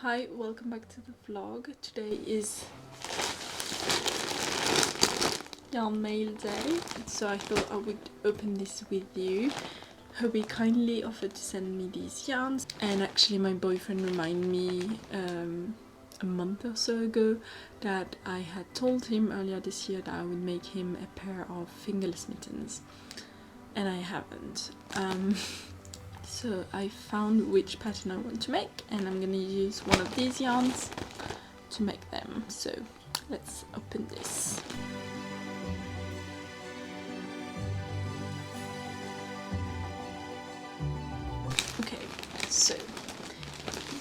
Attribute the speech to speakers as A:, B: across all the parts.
A: Hi, welcome back to the vlog. Today is yarn mail day, so I thought I would open this with you. Hobbii kindly offered to send me these yarns, and actually my boyfriend reminded me a month or so ago that I had told him earlier this year that I would make him a pair of fingerless mittens, and I haven't. So I found which pattern I want to make, and I'm gonna use one of these yarns to make them. So let's open this. Okay, so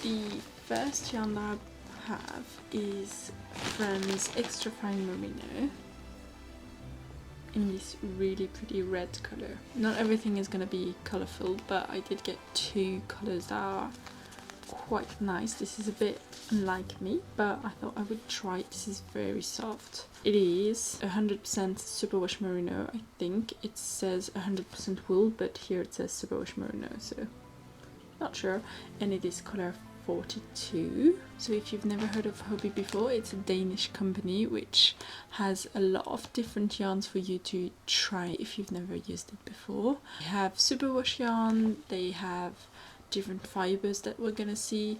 A: the first yarn that I have is Friends Extra Fine Merino in this really pretty red colour. Not everything is gonna be colourful, but I did get two colours that are quite nice. This is a bit unlike me, but I thought I would try it. This is very soft. It is 100% superwash merino. I think it says 100% wool, but here it says superwash merino, so not sure. And it is colour 42. So if you've never heard of Hobbii before, it's a Danish company which has a lot of different yarns for you to try if you've never used it before. They have superwash yarn, they have different fibers that we're gonna see.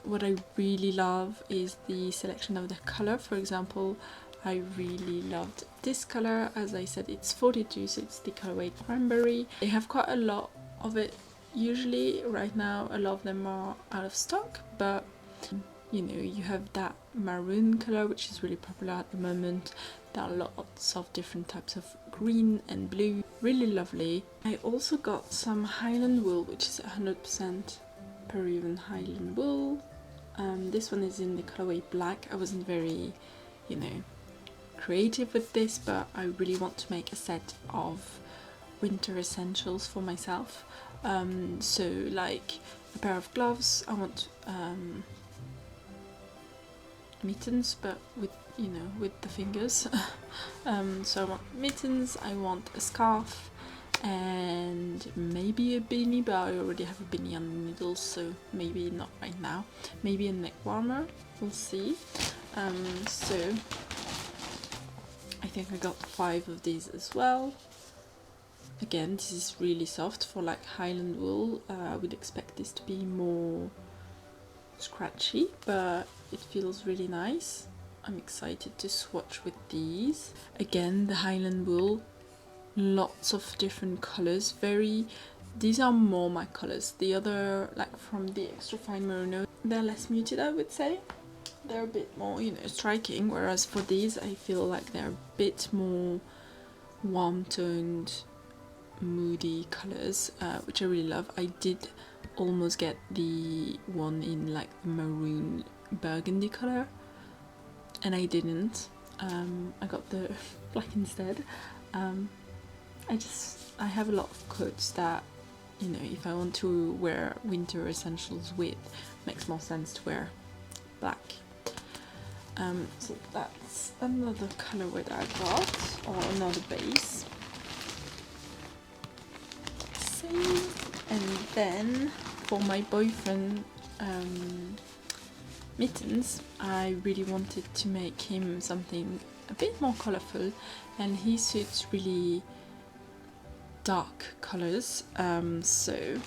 A: What I really love is the selection of the color. For example, I really loved this color. As I said, it's 42, so it's the colorway Cranberry. They have quite a lot of it. Usually right now a lot of them are out of stock, but you know, you have that maroon color which is really popular at the moment. There are lots of different types of green and blue, really lovely. I also got some Highland wool, which is 100% Peruvian Highland wool. This one is in the colorway black. I wasn't very, you know, creative with this, but I really want to make a set of winter essentials for myself. So like a pair of gloves, I want mittens, but with, you know, with the fingers. So I want mittens, I want a scarf, and maybe a beanie, but I already have a beanie on the needles, so maybe not right now. Maybe a neck warmer, we'll see. So I think I got 5 of these as well. Again, this is really soft for like Highland wool. I would expect this to be more scratchy, but it feels really nice. I'm excited to swatch with these. Again, the Highland wool, lots of different colors. These are more my colors. The other, like from the Extra Fine Merino, they're less muted, I would say. They're a bit more, you know, striking, whereas for these I feel like they're a bit more warm toned, moody colors, which I really love. I did almost get the one in like the maroon burgundy color, and I didn't. I got the black instead. I have a lot of coats that, you know, if I want to wear winter essentials with, makes more sense to wear black. So that's another colorway that I got, or another base. And then for my boyfriend Mittens, I really wanted to make him something a bit more colourful, and he suits really dark colours, so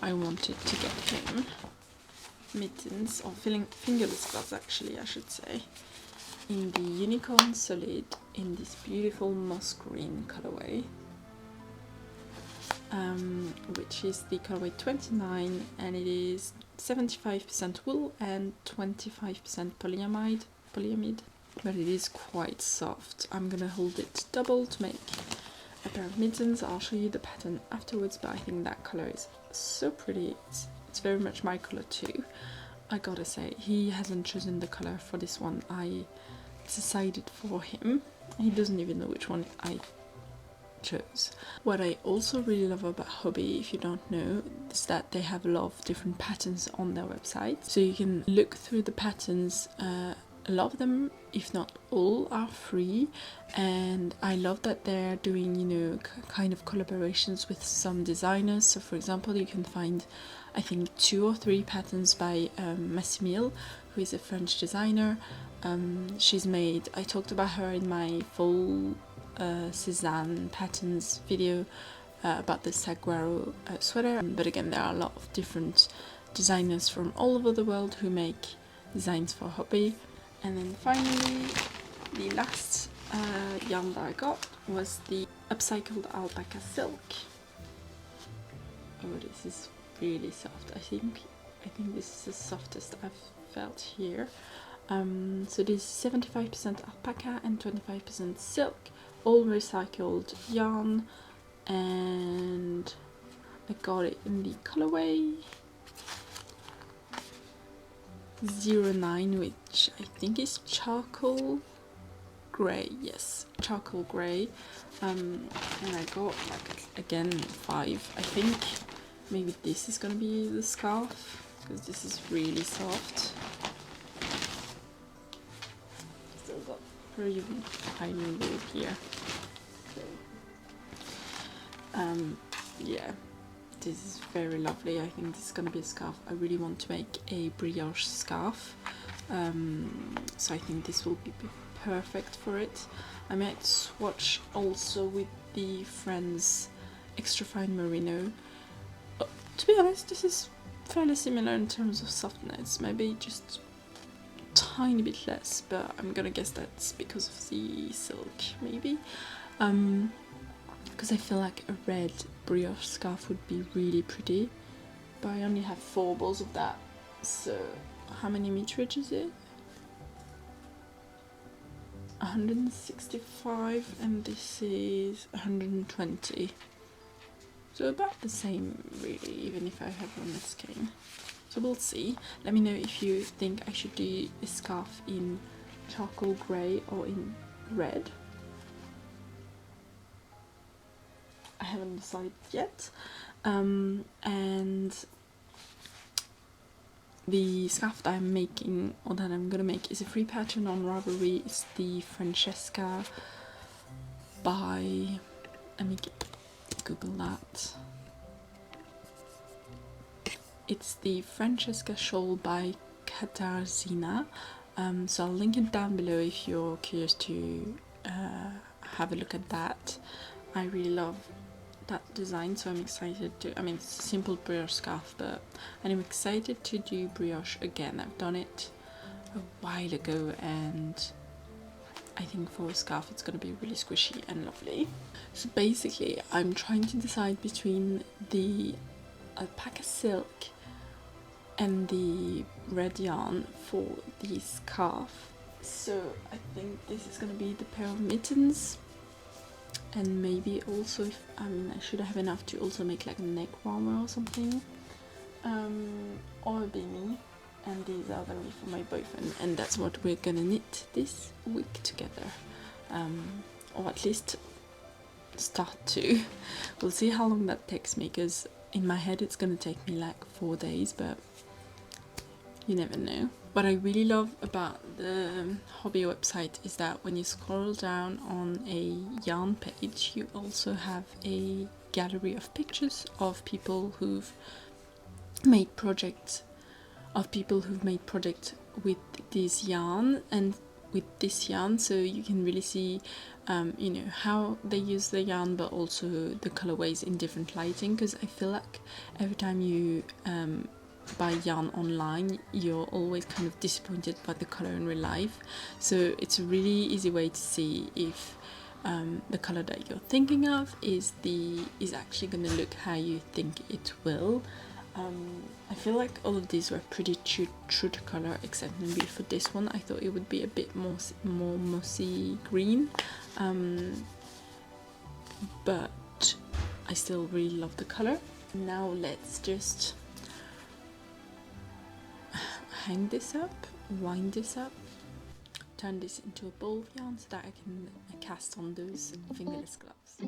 A: I wanted to get him mittens, or fingerless gloves actually I should say, in the Unicorn Solid in this beautiful moss green colourway. Which is the colorway 29, and it is 75% wool and 25% polyamide, but it is quite soft. I'm gonna hold it double to make a pair of mittens. I'll show you the pattern afterwards, but I think that color is so pretty. It's very much my color too. I gotta say, he hasn't chosen the color for this one. I decided for him. He doesn't even know which one I chose. What I also really love about Hobbii, if you don't know, is that they have a lot of different patterns on their website, so you can look through the patterns a lot of them, if not all, are free, and I love that they're doing, you know, kind of collaborations with some designers. So for example, you can find, I think, 2 or 3 patterns by Mathilde, who is a French designer. She's made, I talked about her in my full Cézanne patterns video about the Saguaro sweater, but again, there are a lot of different designers from all over the world who make designs for Hobbii. And then finally, the last yarn that I got was the Upcycled Alpaca silk. Oh, this is really soft. I think this is the softest I've felt here. So this is 75% alpaca and 25% silk, all recycled yarn, and I got it in the colorway 09, which I think is charcoal grey. Yes, charcoal grey. And I got, like, again, 5. I think maybe this is gonna be the scarf, because this is really soft. Still got pretty tiny wool here. Yeah, this is very lovely. I think this is gonna be a scarf. I really want to make a brioche scarf, so I think this will be perfect for it. I might swatch also with the Friends Extra Fine Merino. To be honest, this is fairly similar in terms of softness, maybe just a tiny bit less, but I'm gonna guess that's because of the silk, maybe. Because I feel like a red brioche scarf would be really pretty, but I only have 4 balls of that. So how many meterage is it? 165, and this is 120. So about the same, really, even if I have one less skein. So we'll see. Let me know if you think I should do a scarf in charcoal grey or in red. I haven't decided yet. And the scarf that I'm making, or that I'm gonna make, is a free pattern on Ravelry. It's the Francesca by, let me Google that. It's the Francesca shawl by Katarzyna. So I'll link it down below if you're curious to have a look at that. I really love that design, so I'm excited to, I mean, it's a simple brioche scarf, but I'm excited to do brioche again. I've done it a while ago, and I think for a scarf it's going to be really squishy and lovely. So basically I'm trying to decide between the alpaca silk and the red yarn for the scarf. So I think this is going to be the pair of mittens, and maybe also, if, I mean, I should have enough to also make like a neck warmer or something, or a beanie. And these are gonna be for my boyfriend, and that's what we're gonna knit this week together, or at least start to. We'll see how long that takes me, because in my head it's gonna take me like 4 days, but you never know. What I really love about the Hobbii website is that when you scroll down on a yarn page, you also have a gallery of pictures of people who've made projects, with this yarn and with this yarn, so you can really see you know, how they use the yarn, but also the colorways in different lighting, because I feel like every time you buy yarn online, you're always kind of disappointed by the color in real life. So it's a really easy way to see if the color that you're thinking of is actually going to look how you think it will. I feel like all of these were pretty true to color, except maybe for this one I thought it would be a bit more mossy green, but I still really love the color. Now let's just hang this up, wind this up, turn this into a ball of yarn so that I can cast on those fingerless gloves.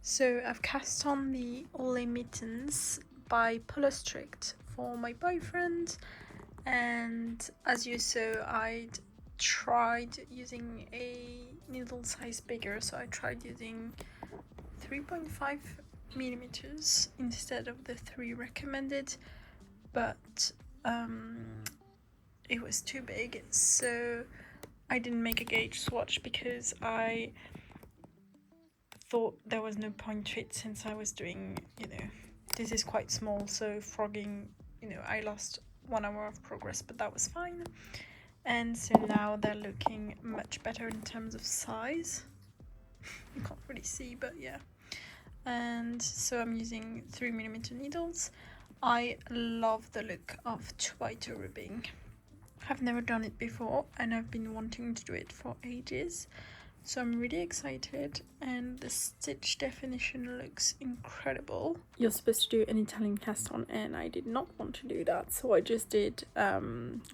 A: So I've cast on the Mittens by Paulastrickt for my boyfriend, and as you saw, I'd tried using a needle size bigger, so I tried using 3.5 millimeters instead of the 3 recommended, but it was too big, so I didn't make a gauge swatch because I thought there was no point to it, since I was doing, this is quite small, so frogging, I lost 1 hour of progress, but that was fine. And so now they're looking much better in terms of size. You can't really see, but yeah. And so I'm using 3mm needles. I love the look of 2x2 ribbing. I've never done it before, and I've been wanting to do it for ages. So I'm really excited, and the stitch definition looks incredible. You're supposed to do an Italian cast on, and I did not want to do that, so I just did a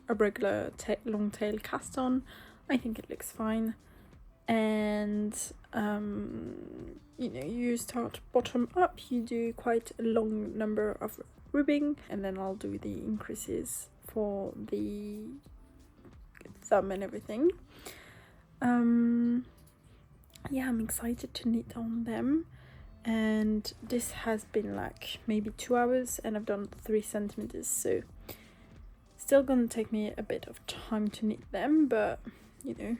A: regular long tail cast on. I think it looks fine. And you start bottom up, you do quite a long number of ribbing, and then I'll do the increases for the thumb and everything. Yeah, I'm excited to knit on them, and this has been like maybe 2 hours, and I've done 3 centimeters, so still gonna take me a bit of time to knit them, but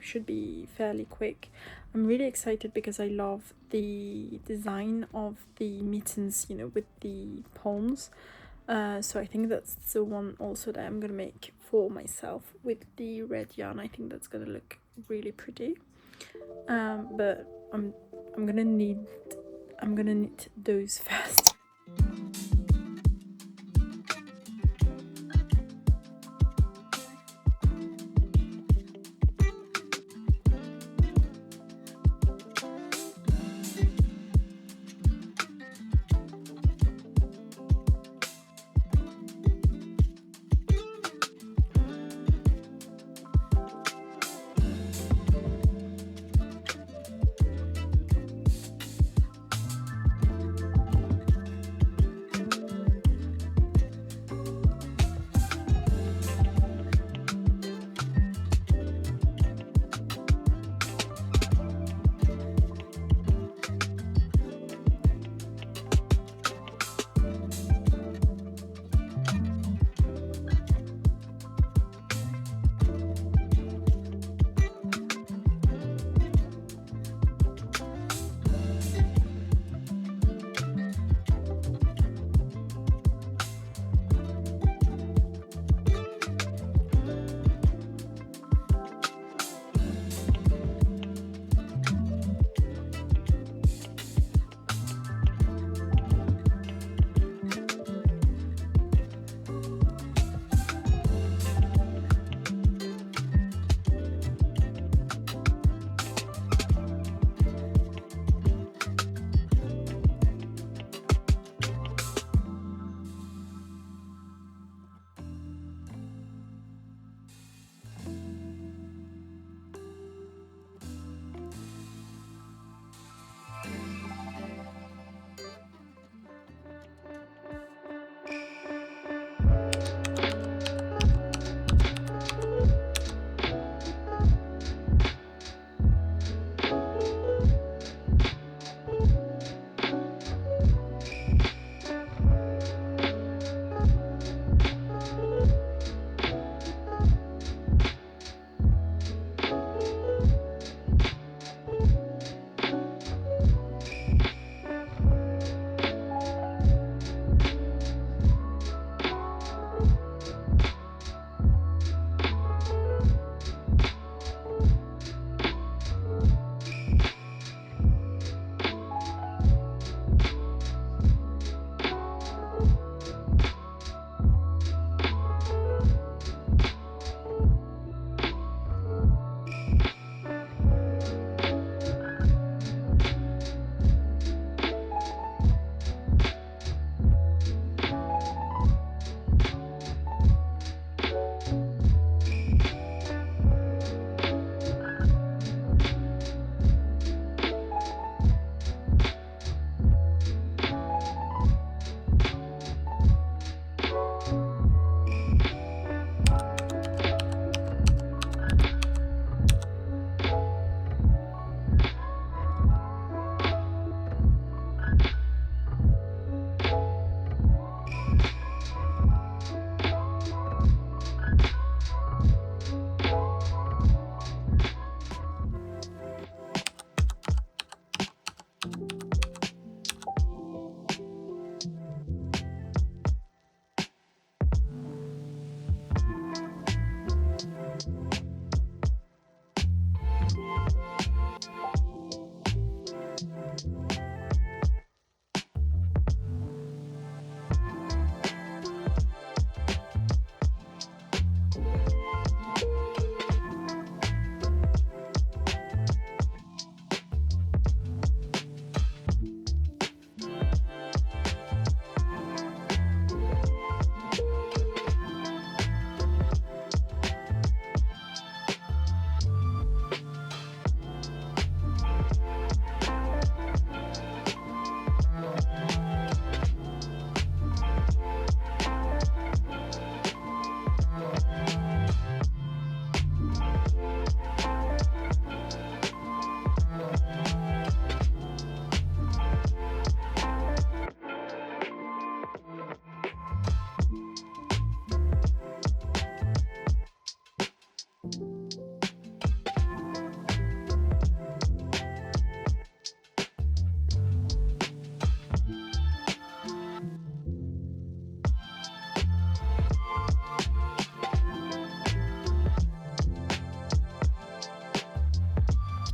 A: should be fairly quick. I'm really excited because I love the design of the mittens, with the palms, so I think that's the one also that I'm gonna make for myself with the red yarn. I think that's gonna look really pretty. But I'm gonna knit those first.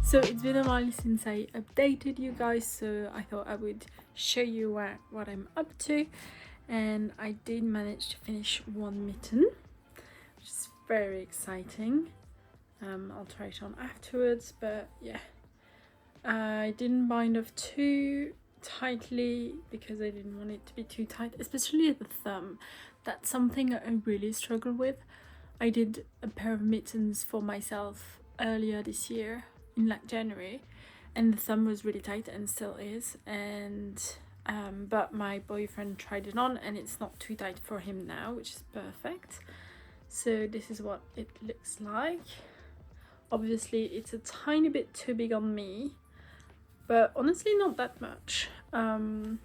A: So it's been a while since I updated you guys, so I thought I would show you what I'm up to. And I did manage to finish one mitten, which is very exciting. I'll try it on afterwards, but yeah, I didn't bind off too tightly because I didn't want it to be too tight, especially at the thumb. That's something I really struggle with. I did a pair of mittens for myself earlier this year in like January, and the thumb was really tight and still is, and but my boyfriend tried it on and it's not too tight for him now, which is perfect. So this is what it looks like. Obviously it's a tiny bit too big on me, but honestly not that much. And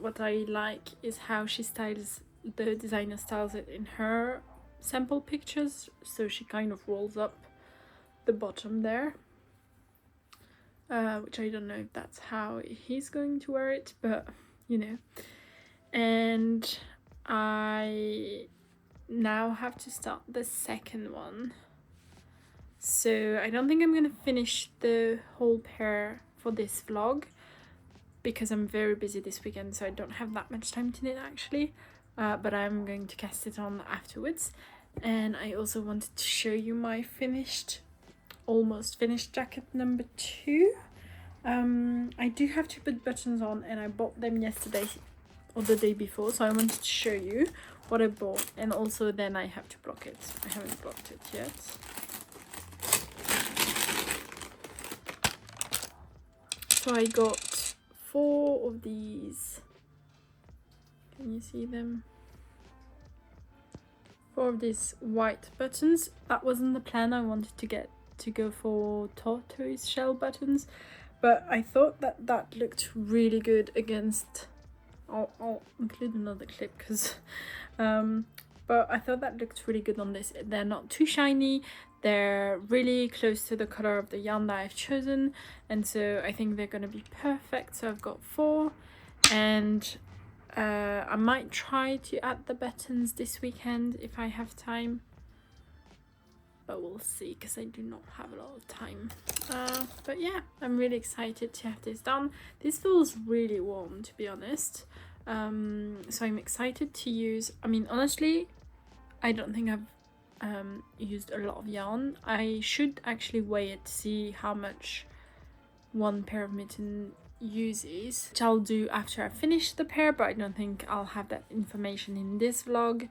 A: what I like is how she styles, the designer styles it in her sample pictures, so she kind of rolls up the bottom there, which I don't know if that's how he's going to wear it, but you know. And I now have to start the second one, so I don't think I'm gonna finish the whole pair for this vlog because I'm very busy this weekend, so I don't have that much time to knit actually, but I'm going to cast it on afterwards. And I also wanted to show you my almost finished jacket number 2. I do have to put buttons on, and I bought them yesterday or the day before, so I wanted to show you what I bought, and also then I have to block it. I haven't blocked it yet. So I got 4 of these. Can you see them? 4 of these white buttons. That wasn't the plan. I wanted to go for tortoise shell buttons, but I thought that looked really good against. I'll include another clip because but I thought that looked really good on this. They're not too shiny, they're really close to the color of the yarn that I've chosen, and so I think they're gonna be perfect. So I've got 4, and I might try to add the buttons this weekend if I have time, but we'll see because I do not have a lot of time. But yeah, I'm really excited to have this done. This feels really warm, to be honest, so I'm excited to use. I mean, honestly, I don't think I've used a lot of yarn. I should actually weigh it to see how much one pair of mitten uses, which I'll do after I finish the pair, but I don't think I'll have that information in this vlog.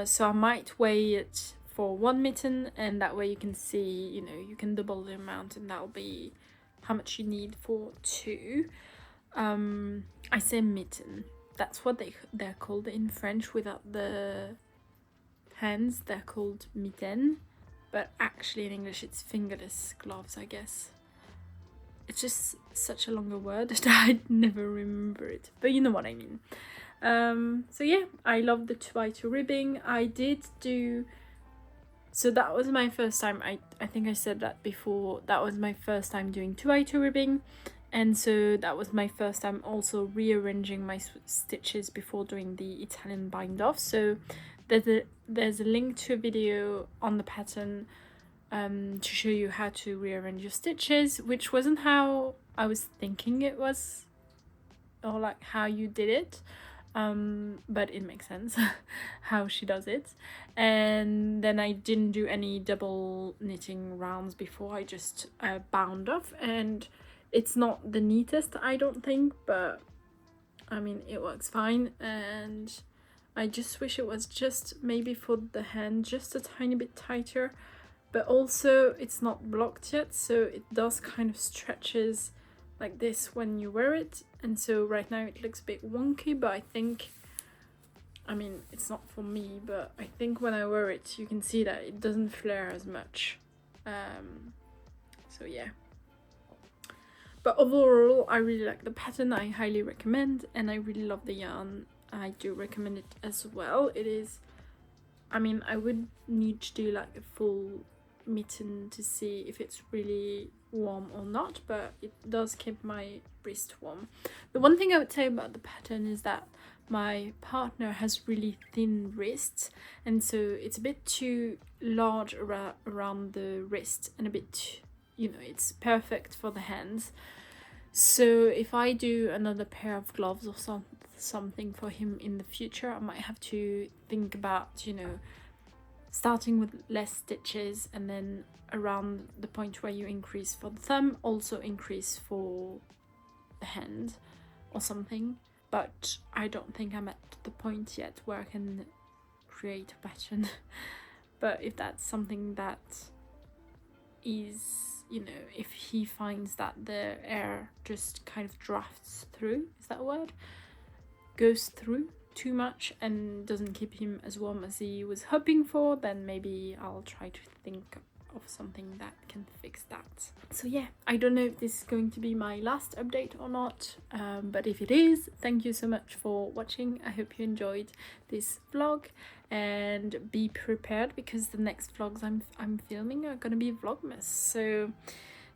A: So I might weigh it for one mitten, and that way you can see, you know, you can double the amount, and that'll be how much you need for 2. I say mitten, that's what they're called in French. Without the hands they're called mitten, but actually in English it's fingerless gloves, I guess. It's just such a longer word that I'd never remember it, but you know what I mean. So yeah, I love the 2x2 ribbing. I did do, so that was my first time, I think I said that before, that was my first time doing 2x2 ribbing, and so that was my first time also rearranging my stitches before doing the Italian bind off. So there's a link to a video on the pattern to show you how to rearrange your stitches, which wasn't how I was thinking it was, or like how you did it, but it makes sense how she does it. And then I didn't do any double knitting rounds before, I just bound off, and it's not the neatest, I don't think, but I mean it works fine. And I just wish it was just maybe for the hand just a tiny bit tighter, but also it's not blocked yet, so it does kind of stretches like this when you wear it, and so right now it looks a bit wonky, but I think, I mean, it's not for me, but I think when I wear it you can see that it doesn't flare as much. So yeah, but overall I really like the pattern. I highly recommend, and I really love the yarn. I do recommend it as well. It is, I mean, I would need to do like a full mitten to see if it's really warm or not, but it does keep my wrist warm. The one thing I would say about the pattern is that my partner has really thin wrists, and so it's a bit too large around the wrist and a bit you know, it's perfect for the hands. So if I do another pair of gloves or something for him in the future, I might have to think about, you know, starting with less stitches, and then around the point where you increase for the thumb, also increase for the hand or something. But I don't think I'm at the point yet where I can create a pattern. But if that's something that is, you know, if he finds that the air just kind of drafts through, is that a word? Goes through too much and doesn't keep him as warm as he was hoping for, then maybe I'll try to think of something that can fix that. So yeah, I don't know if this is going to be my last update or not, but if it is, thank you so much for watching. I hope you enjoyed this vlog, and be prepared because the next vlogs I'm filming are gonna be vlogmas, so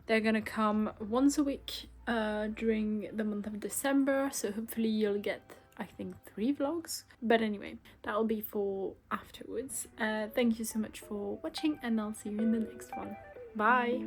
A: they're gonna come once a week during the month of December, so hopefully you'll get, I think, 3 vlogs. But anyway, that'll be for afterwards. Thank you so much for watching, and I'll see you in the next one. Bye!